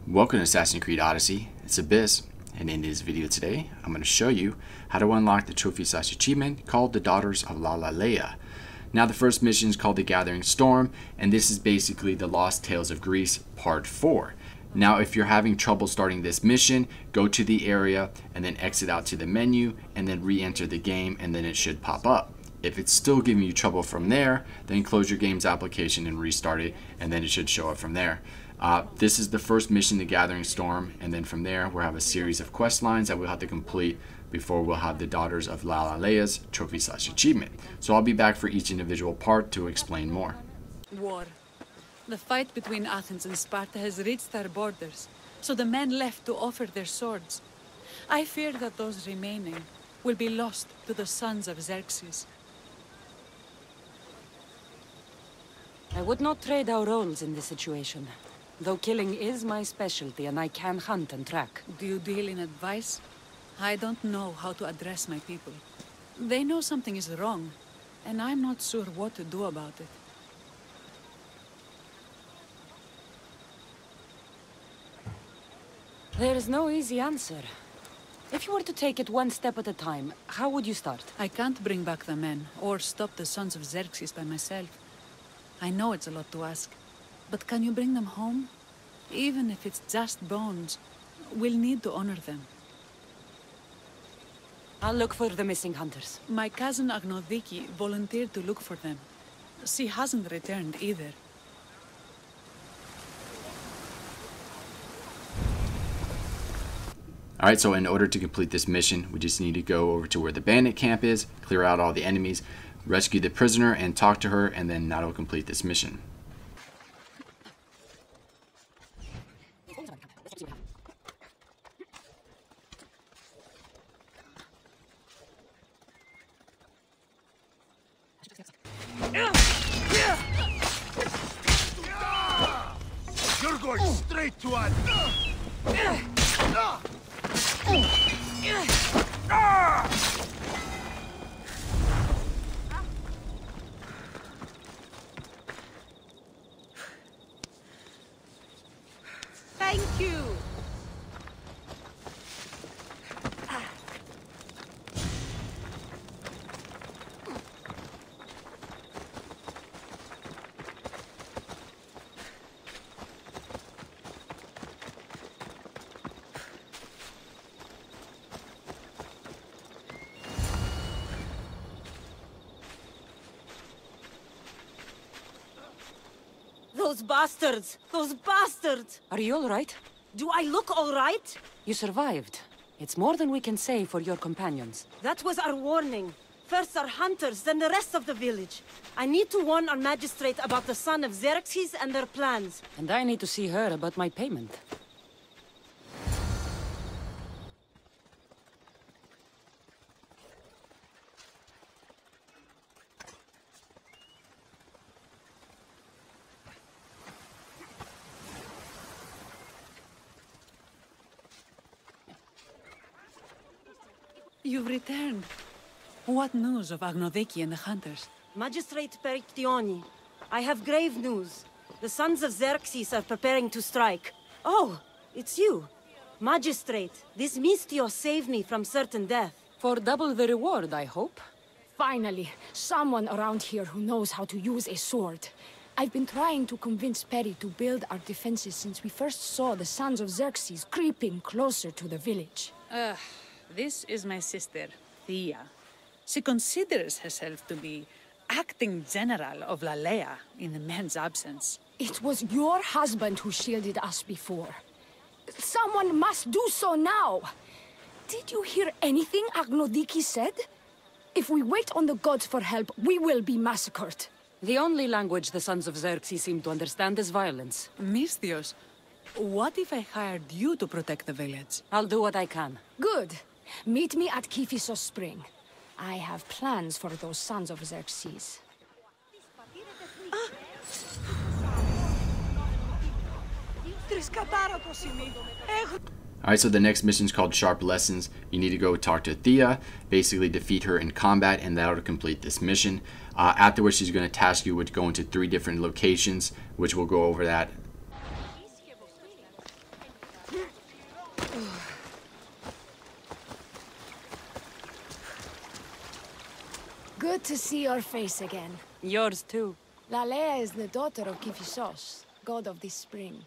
Welcome to Assassin's Creed Odyssey. It's Abyss, and in this video today, I'm going to show you how to unlock the trophy/achievement called the Daughters of Lalaia. Now the first mission is called the Gathering Storm, and this is basically the Lost Tales of Greece Part 4. Now if you're having trouble starting this mission, go to the area and then exit out to the menu and then re-enter the game, and then it should pop up. If it's still giving you trouble from there, then close your game's application and restart it, and then it should show up from there. This is the first mission, the Gathering Storm, and then from there we'll have a series of quest lines that we'll have to complete before we'll have the Daughters of Lalaia's trophy/achievement. So I'll be back for each individual part to explain more. War. The fight between Athens and Sparta has reached our borders, so the men left to offer their swords. I fear that those remaining will be lost to the sons of Xerxes. I would not trade our roles in this situation. Though killing is my specialty and I can hunt and track. Do you deal in advice? I don't know how to address my people. They know something is wrong, and I'm not sure what to do about it. There is no easy answer. If you were to take it one step at a time, how would you start? I can't bring back the men, or stop the sons of Xerxes by myself. I know it's a lot to ask, but can you bring them home? Even if it's just bones, we'll need to honor them. I'll look for the missing hunters. My cousin Agnodiki volunteered to look for them. She hasn't returned either. Alright, so in order to complete this mission, we just need to go over to where the bandit camp is, clear out all the enemies, rescue the prisoner and talk to her, and then that'll complete this mission. You're going straight to us! Thank you! Those bastards! Those bastards! Are you all right? Do I look all right? You survived. It's more than we can say for your companions. That was our warning. First our hunters, then the rest of the village. I need to warn our magistrate about the son of Xerxes and their plans. And I need to see her about my payment. You've returned. What news of Agnodiki and the hunters? Magistrate Perictioni, I have grave news. The sons of Xerxes are preparing to strike. Oh, it's you. Magistrate, this Mistio saved me from certain death. For double the reward, I hope. Finally, someone around here who knows how to use a sword. I've been trying to convince Peri to build our defenses since we first saw the sons of Xerxes creeping closer to the village. This is my sister, Thea. She considers herself to be acting general of Lalaia in the men's absence. It was your husband who shielded us before. Someone must do so now. Did you hear anything Agnodiki said? If we wait on the gods for help, we will be massacred. The only language the sons of Xerxes seem to understand is violence. Misthios, what if I hired you to protect the village? I'll do what I can. Good. Meet me at Kiphisos Spring. I have plans for those sons of Xerxes. Alright, so the next mission is called Sharp Lessons. You need to go talk to Thea, basically defeat her in combat, and that'll complete this mission. Afterwards, she's going to task you with going to 3 different locations, which we'll go over that. Good to see your face again. Yours too. Lalaia is the daughter of Kiphisos, god of the spring.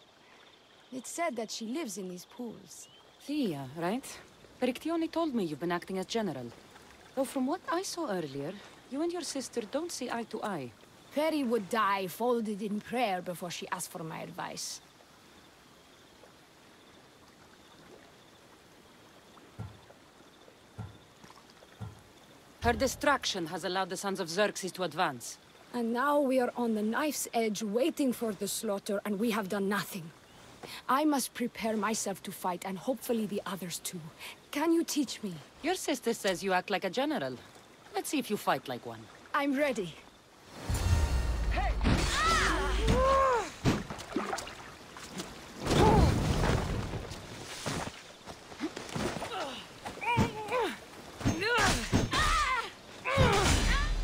It's said that she lives in these pools. Thea, right? Perictione told me you've been acting as general. Though from what I saw earlier, you and your sister don't see eye to eye. Peri would die folded in prayer before she asked for my advice. Her distraction has allowed the Sons of Xerxes to advance. And now we are on the knife's edge waiting for the slaughter, and we have done nothing. I must prepare myself to fight, and hopefully the others too. Can you teach me? Your sister says you act like a general. Let's see if you fight like one. I'm ready.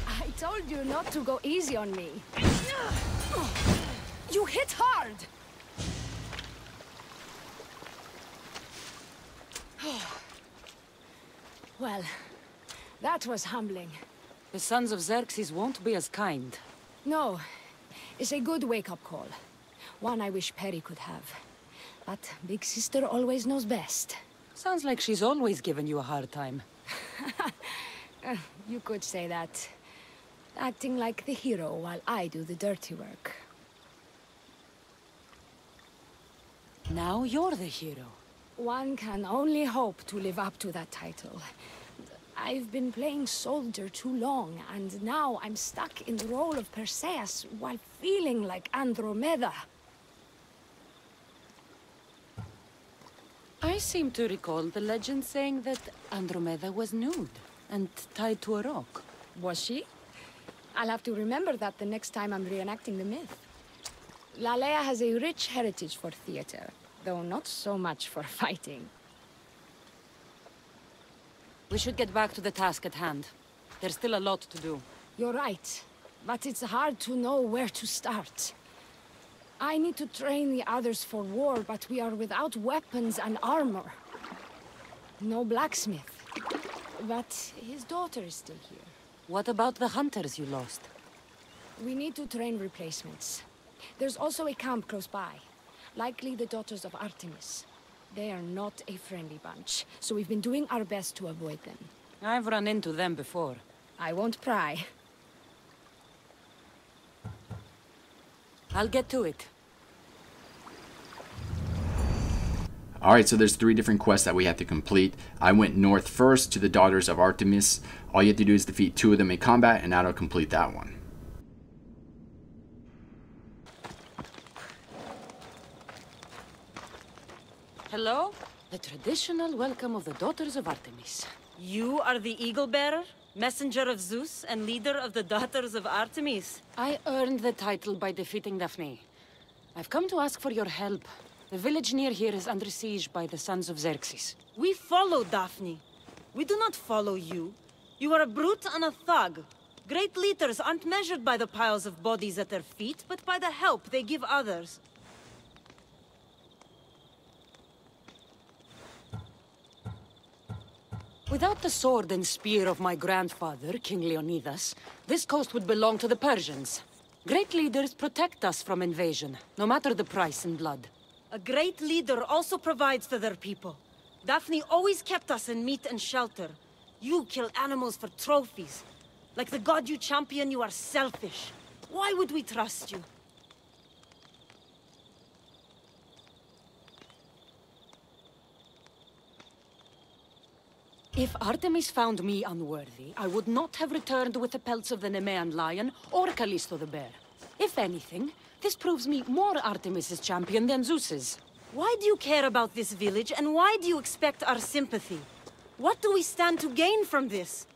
I told you not to go easy on me. You hit hard! Well, that was humbling. The Sons of Xerxes won't be as kind. No, it's a good wake-up call. One I wish Peri could have. But Big Sister always knows best. Sounds like she's always given you a hard time. You could say that. Acting like the hero while I do the dirty work. Now you're the hero. One can only hope to live up to that title. I've been playing soldier too long, and now I'm stuck in the role of Perseus while feeling like Andromeda. I seem to recall the legend saying that Andromeda was nude and tied to a rock. Was she? I'll have to remember that the next time I'm reenacting the myth. Lalaia has a rich heritage for theater, though not so much for fighting. We should get back to the task at hand. There's still a lot to do. You're right, but it's hard to know where to start. I need to train the others for war, but we are without weapons and armor. No blacksmith. But his daughter is still here. What about the hunters you lost? We need to train replacements. There's also a camp close by. Likely the Daughters of Artemis. They are not a friendly bunch, so we've been doing our best to avoid them. I've run into them before. I won't pry. I'll get to it. Alright, so there's 3 different quests that we have to complete. I went north first to the Daughters of Artemis. All you have to do is defeat 2 of them in combat, and that'll complete that one. Hello? The traditional welcome of the Daughters of Artemis. You are the Eagle Bearer, messenger of Zeus, and leader of the Daughters of Artemis. I earned the title by defeating Daphne. I've come to ask for your help. The village near here is under siege by the Sons of Xerxes. We follow Daphne. We do not follow you. You are a brute and a thug. Great leaders aren't measured by the piles of bodies at their feet, but by the help they give others. Without the sword and spear of my grandfather, King Leonidas, this coast would belong to the Persians. Great leaders protect us from invasion, no matter the price in blood. A great leader also provides for their people. Daphne always kept us in meat and shelter. You kill animals for trophies. Like the god you champion, you are selfish. Why would we trust you? If Artemis found me unworthy, I would not have returned with the pelts of the Nemean lion or Callisto the bear. If anything, this proves me more Artemis's champion than Zeus's. Why do you care about this village, and why do you expect our sympathy? What do we stand to gain from this?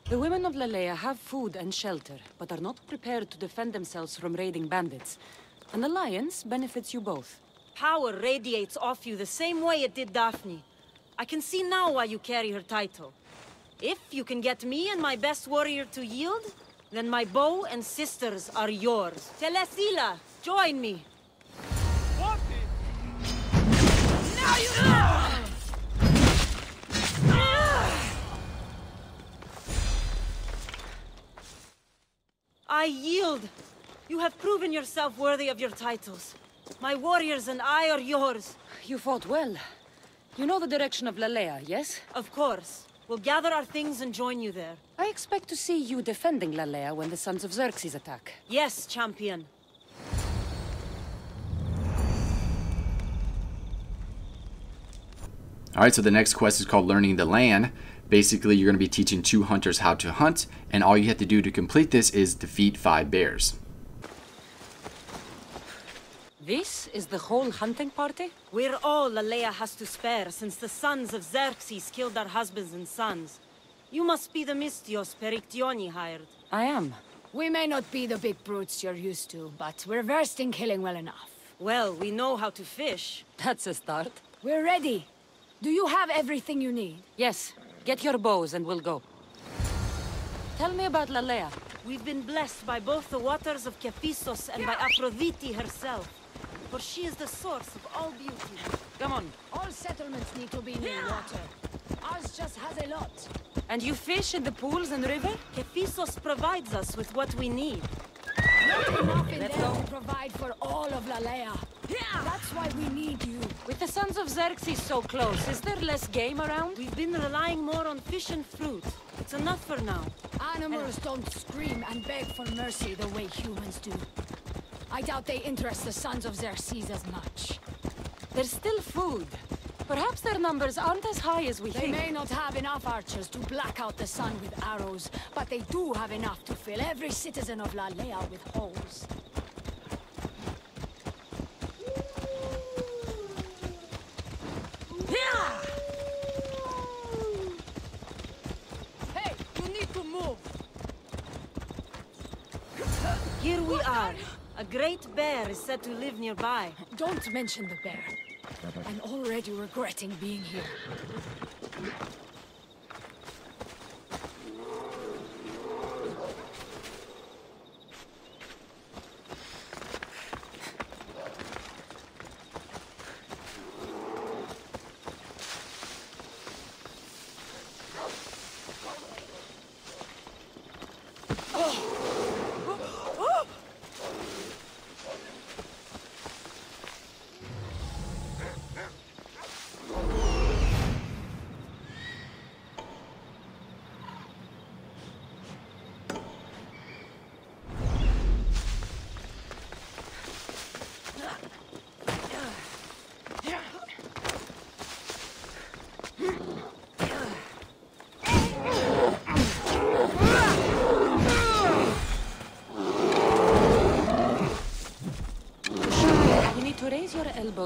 The women of Lalaia have food and shelter, but are not prepared to defend themselves from raiding bandits. An alliance benefits you both. Power radiates off you the same way it did Daphne. I can see now why you carry her title. If you can get me and my best warrior to yield, Then my bow and sisters are yours. Telesila, join me. I yield. You have proven yourself worthy of your titles. My warriors and I are yours. You fought well. You know the direction of Lalaia, yes? Of course. We'll gather our things and join you there. I expect to see you defending Lalaia when the Sons of Xerxes attack. Yes, champion. Alright, so the next quest is called Learning the Land. Basically, you're going to be teaching 2 hunters how to hunt, and all you have to do to complete this is defeat 5 bears. This is the whole hunting party? We're all Lalaia has to spare since the sons of Xerxes killed our husbands and sons. You must be the Mystios Perictioni hired. I am. We may not be the big brutes you're used to, but we're versed in killing well enough. Well, we know how to fish. That's a start. We're ready. Do you have everything you need? Yes. Get your bows and we'll go. Tell me about Lalaia. We've been blessed by both the waters of Kephissos and by Aphrodite herself. For she is the source of all beauty. Come on. All settlements need to be near water. Ours just has a lot. And you fish in the pools and river? Kephissos provides us with what we need. Not enough in there to provide for all of Lalaia. That's why we need you. With the Sons of Xerxes so close, is there less game around? We've been relying more on fish and fruit. It's enough for now. Animals don't scream and beg for mercy the way humans do. I doubt they interest the Sons of Xerxes as much. There's still food. Perhaps their numbers aren't as high as we They think. may not have enough archers to black out the sun with arrows, but they do have enough to fill every citizen of Lalaia with holes. Hey, you need to move. Here we are. A great bear is said to live nearby. Don't mention the bear. I'm already regretting being here.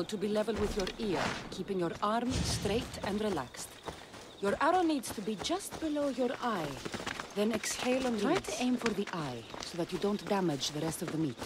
To be level with your ear, keeping your arm straight and relaxed. Your arrow needs to be just below your eye. Then exhale and try to aim for the eye, so that you don't damage the rest of the meat.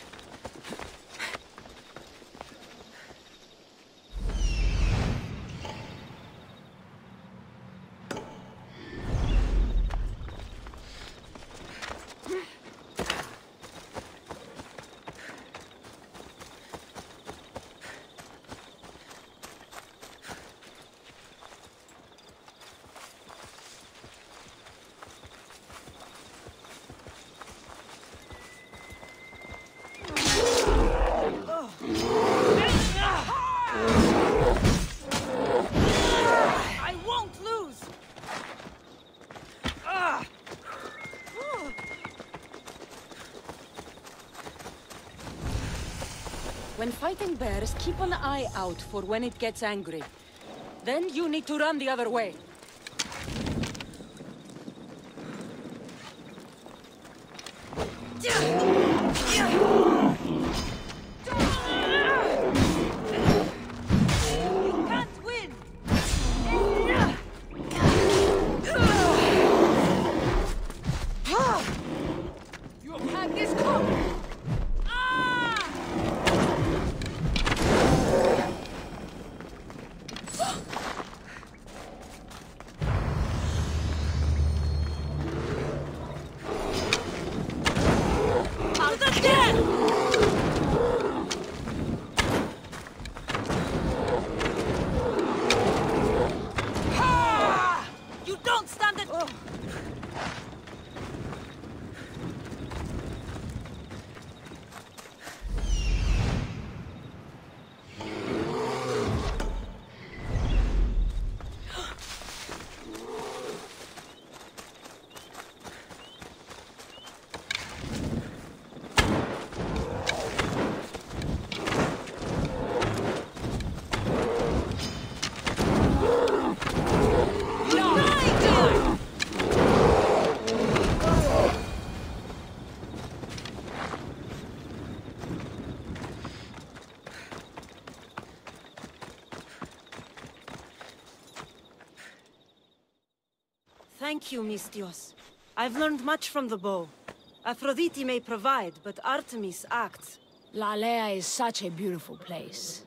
When fighting bears, keep an eye out for when it gets angry. Then you need to run the other way. Thank you, Mistios. I've learned much from the bow. Aphrodite may provide, but Artemis acts. Lalaia is such a beautiful place.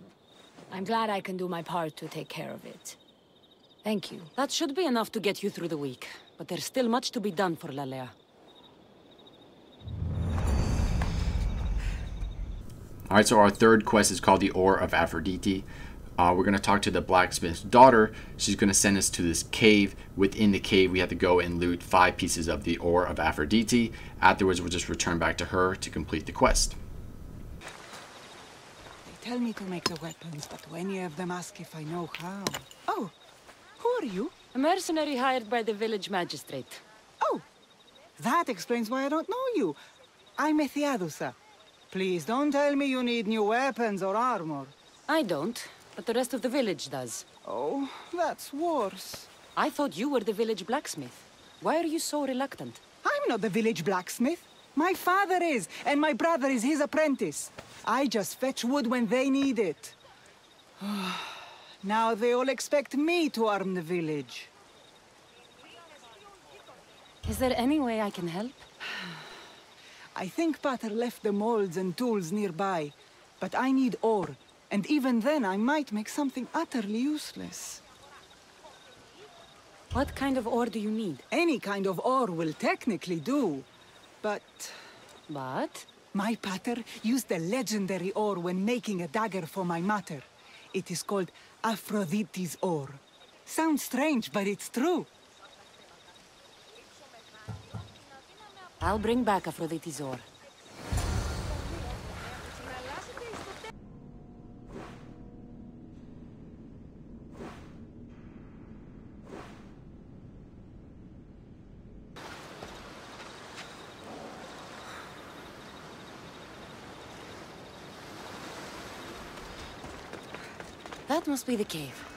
I'm glad I can do my part to take care of it. Thank you. That should be enough to get you through the week. But there's still much to be done for Lalaia. Alright, so our third quest is called the Or of Aphrodite. We're going to talk to the blacksmith's daughter. She's going to send us to this cave. Within the cave, we have to go and loot 5 pieces of the Or of Aphrodite. Afterwards, we'll just return back to her to complete the quest. They tell me to make the weapons, but when any of them ask if I know how... Oh, who are you? A mercenary hired by the village magistrate. Oh, that explains why I don't know you. I'm Methiadusa. Please don't tell me you need new weapons or armor. I don't, but the rest of the village does. Oh, that's worse. I thought you were the village blacksmith. Why are you so reluctant? I'm not the village blacksmith. My father is, and my brother is his apprentice. I just fetch wood when they need it. Now they all expect me to arm the village. Is there any way I can help? I think Pater left the molds and tools nearby, but I need ore, and even then I might make something utterly useless. What kind of ore do you need? Any kind of ore will technically do, but... But? My Pater used the legendary ore when making a dagger for my mater. It is called Aphrodite's ore. Sounds strange, but it's true. I'll bring back Aphrodite's ore. That must be the cave.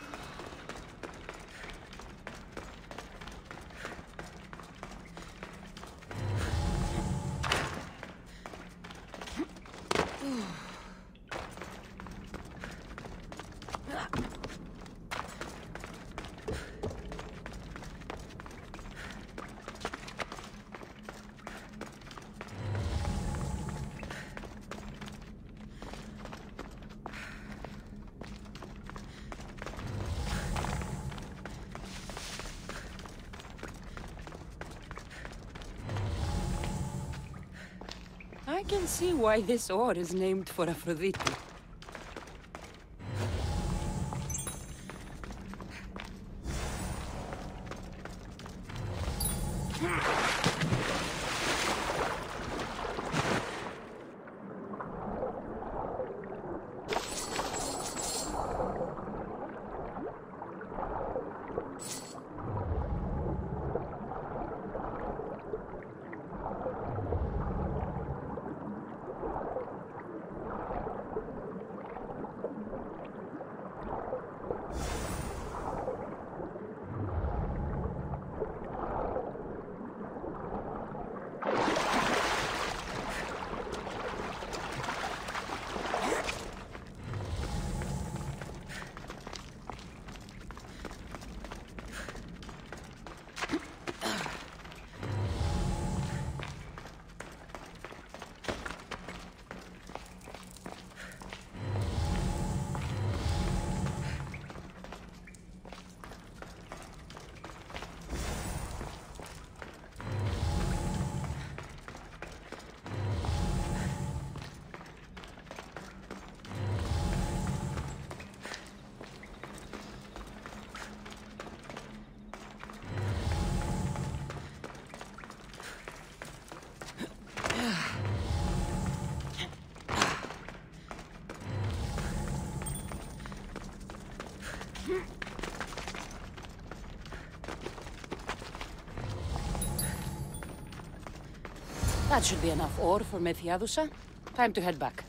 I can see why this ore is named for Aphrodite. That should be enough ore for Methiadusa. Time to head back.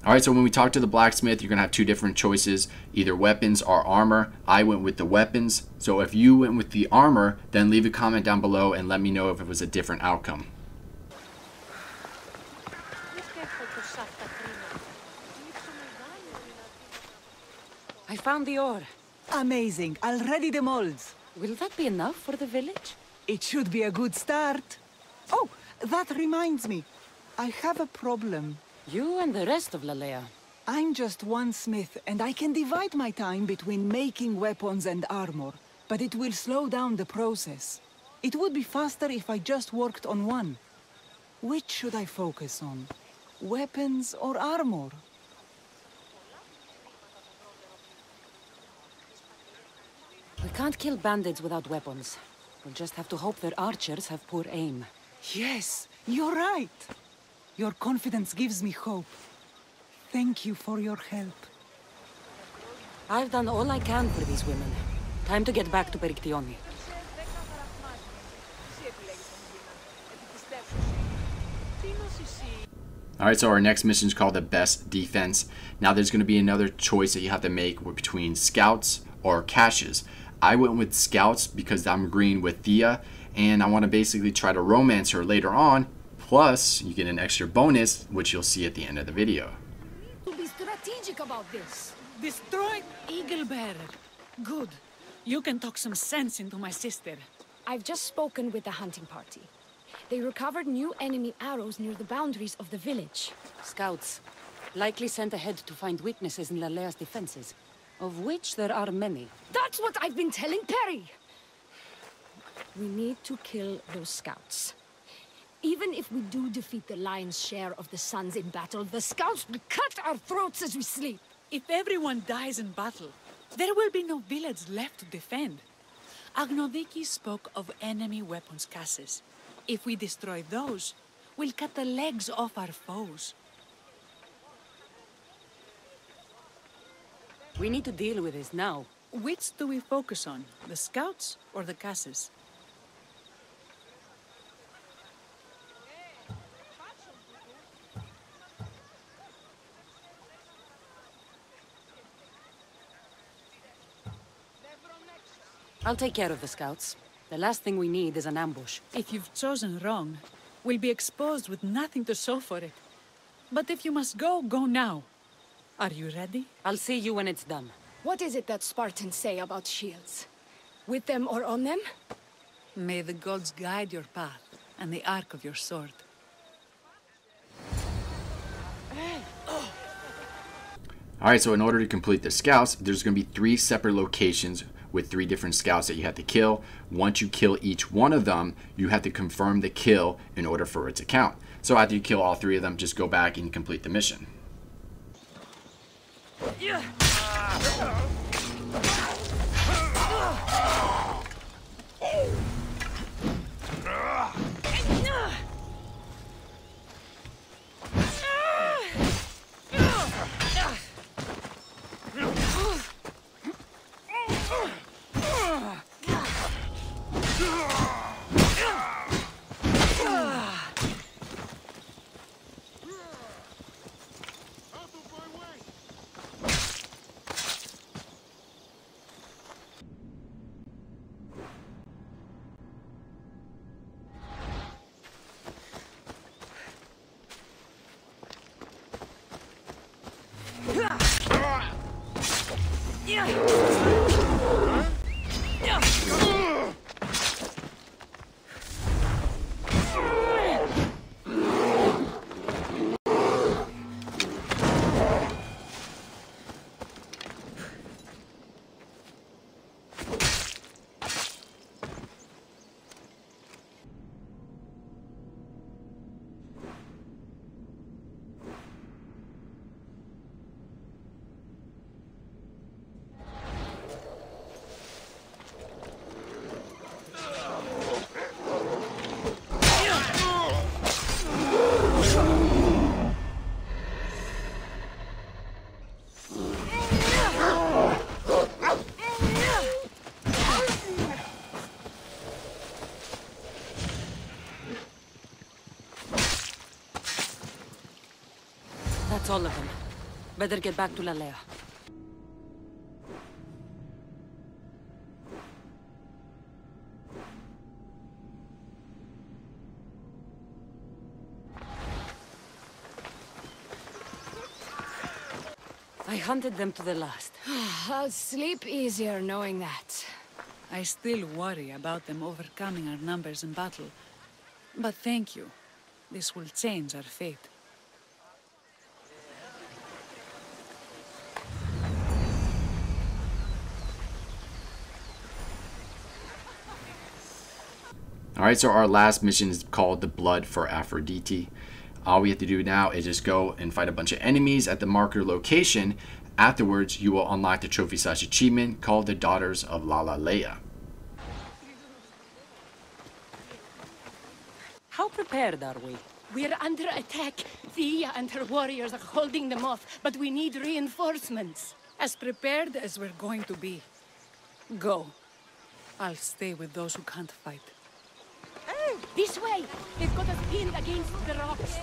Alright, so when we talk to the blacksmith, you're going to have 2 different choices, either weapons or armor. I went with the weapons, so if you went with the armor, then leave a comment down below and let me know if it was a different outcome. I found the ore. Amazing. I'll ready the molds. Will that be enough for the village? It should be a good start. Oh, that reminds me. I have a problem. You and the rest of Lalaia. I'm just one smith, and I can divide my time between making weapons and armor, but it will slow down the process. It would be faster if I just worked on one. Which should I focus on? Weapons or armor? We can't kill bandits without weapons. We'll just have to hope their archers have poor aim. Yes, you're right. Your confidence gives me hope. Thank you for your help. I've done all I can for these women. Time to get back to Perictione. Alright, so our next mission is called the Best Defense. Now there's going to be another choice that you have to make between scouts or caches. I went with scouts because I'm agreeing with Thea, and I want to basically try to romance her later on. Plus, you get an extra bonus, which you'll see at the end of the video. To be strategic about this. Destroy Eagle Bearer. Good. You can talk some sense into my sister. I've just spoken with the hunting party. They recovered new enemy arrows near the boundaries of the village. Scouts. Likely sent ahead to find weaknesses in Lalaia's defenses, of which there are many. That's what I've been telling Perry! We need to kill those scouts. Even if we do defeat the lion's share of the sons in battle, the scouts will cut our throats as we sleep. If everyone dies in battle, there will be no village left to defend. Agnodiki spoke of enemy weapons caches. If we destroy those, we'll cut the legs off our foes. We need to deal with this now. Which do we focus on, the scouts or the caches? I'll take care of the scouts. The last thing we need is an ambush. If you've chosen wrong, we'll be exposed with nothing to show for it. But if you must go, go now. Are you ready? I'll see you when it's done. What is it that Spartans say about shields? With them or on them? May the gods guide your path and the arc of your sword. Alright, so in order to complete the scouts, there's going to be 3 separate locations with 3 different scouts that you have to kill. Once you kill each one of them, you have to confirm the kill in order for it to count. So after you kill all 3 of them, just go back and complete the mission. That's all of them. Better get back to Lalaia. I hunted them to the last. I'll sleep easier knowing that. I still worry about them overcoming our numbers in battle. But thank you. This will change our fate. Alright, so our last mission is called the Blood for Aphrodite. All we have to do now is just go and fight a bunch of enemies at the marker location. Afterwards, you will unlock the trophy-slash achievement called the Daughters of Lalaia. How prepared are we? We're under attack. Thea and her warriors are holding them off, but we need reinforcements. As prepared as we're going to be. Go. I'll stay with those who can't fight. This way! They've got us pinned against the rocks.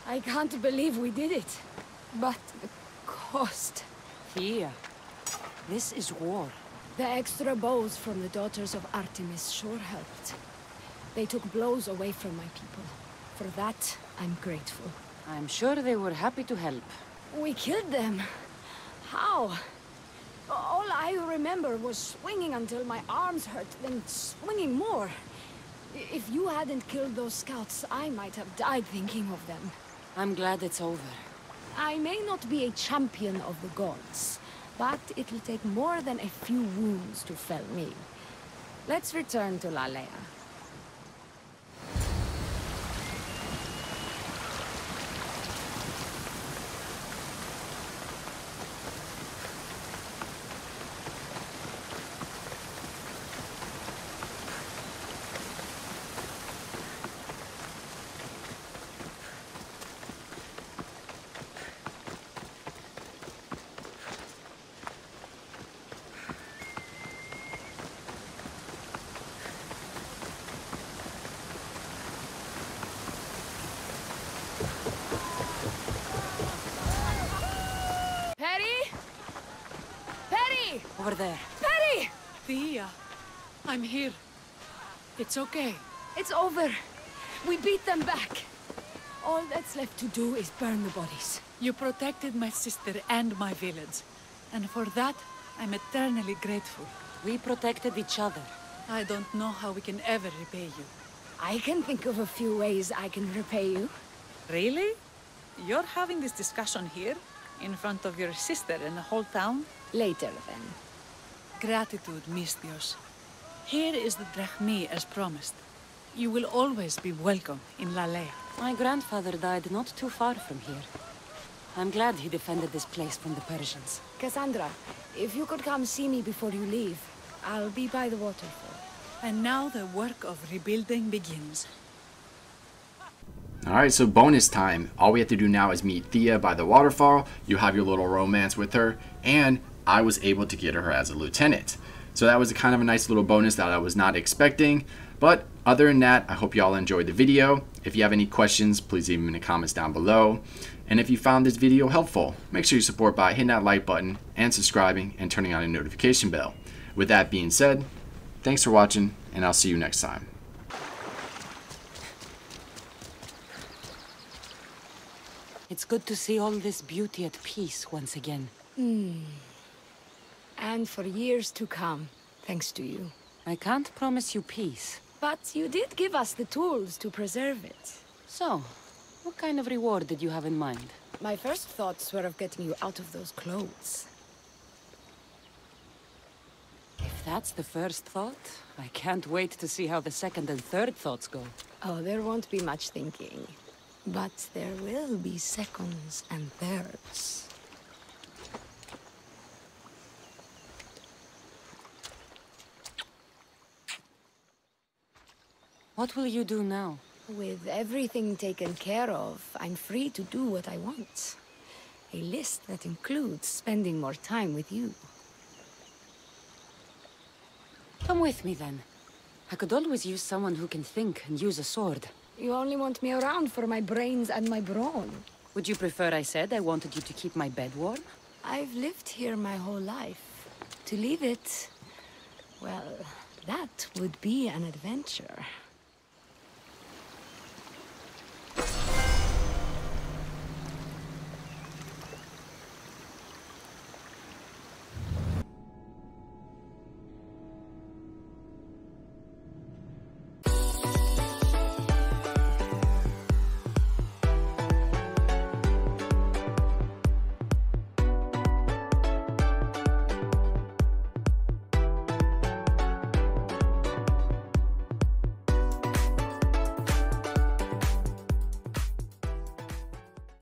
I can't believe we did it. But the cost. Thea, this is war. The extra bows from the Daughters of Artemis sure helped. They took blows away from my people. For that, I'm grateful. I'm sure they were happy to help. We killed them. How? All I remember was swinging until my arms hurt, then swinging more. If you hadn't killed those scouts, I might have died thinking of them. I'm glad it's over. I may not be a champion of the gods, but it'll take more than a few wounds to fell me. Let's return to Lalaia. Over there. Perry! Thea, I'm here. It's okay. It's over. We beat them back. All that's left to do is burn the bodies. You protected my sister and my village. And for that, I'm eternally grateful. We protected each other. I don't know how we can ever repay you. I can think of a few ways I can repay you. Really? You're having this discussion here? In front of your sister and the whole town? Later, then. Gratitude, Misthios. Here is the drachmi as promised. You will always be welcome in Lalaia. My grandfather died not too far from here. I'm glad he defended this place from the Persians. Cassandra, if you could come see me before you leave, I'll be by the waterfall. And now the work of rebuilding begins. Alright, so bonus time. All we have to do now is meet Thea by the waterfall. You have your little romance with her, and I was able to get her as a lieutenant. So that was kind of a nice little bonus that I was not expecting. But other than that, I hope you all enjoyed the video. If you have any questions, please leave them in the comments down below. And if you found this video helpful, make sure you support by hitting that like button and subscribing and turning on the notification bell. With that being said, thanks for watching, and I'll see you next time. It's good to see all this beauty at peace once again. And for years to come, thanks to you. I can't promise you peace. But you did give us the tools to preserve it. So, what kind of reward did you have in mind? My first thoughts were of getting you out of those clothes. If that's the first thought, I can't wait to see how the second and third thoughts go. Oh, there won't be much thinking. But there will be seconds and thirds. What will you do now? With everything taken care of, I'm free to do what I want. A list that includes spending more time with you. Come with me then. I could always use someone who can think and use a sword. You only want me around for my brains and my brawn. Would you prefer I said I wanted you to keep my bed warm? I've lived here my whole life. To leave it, well, that would be an adventure.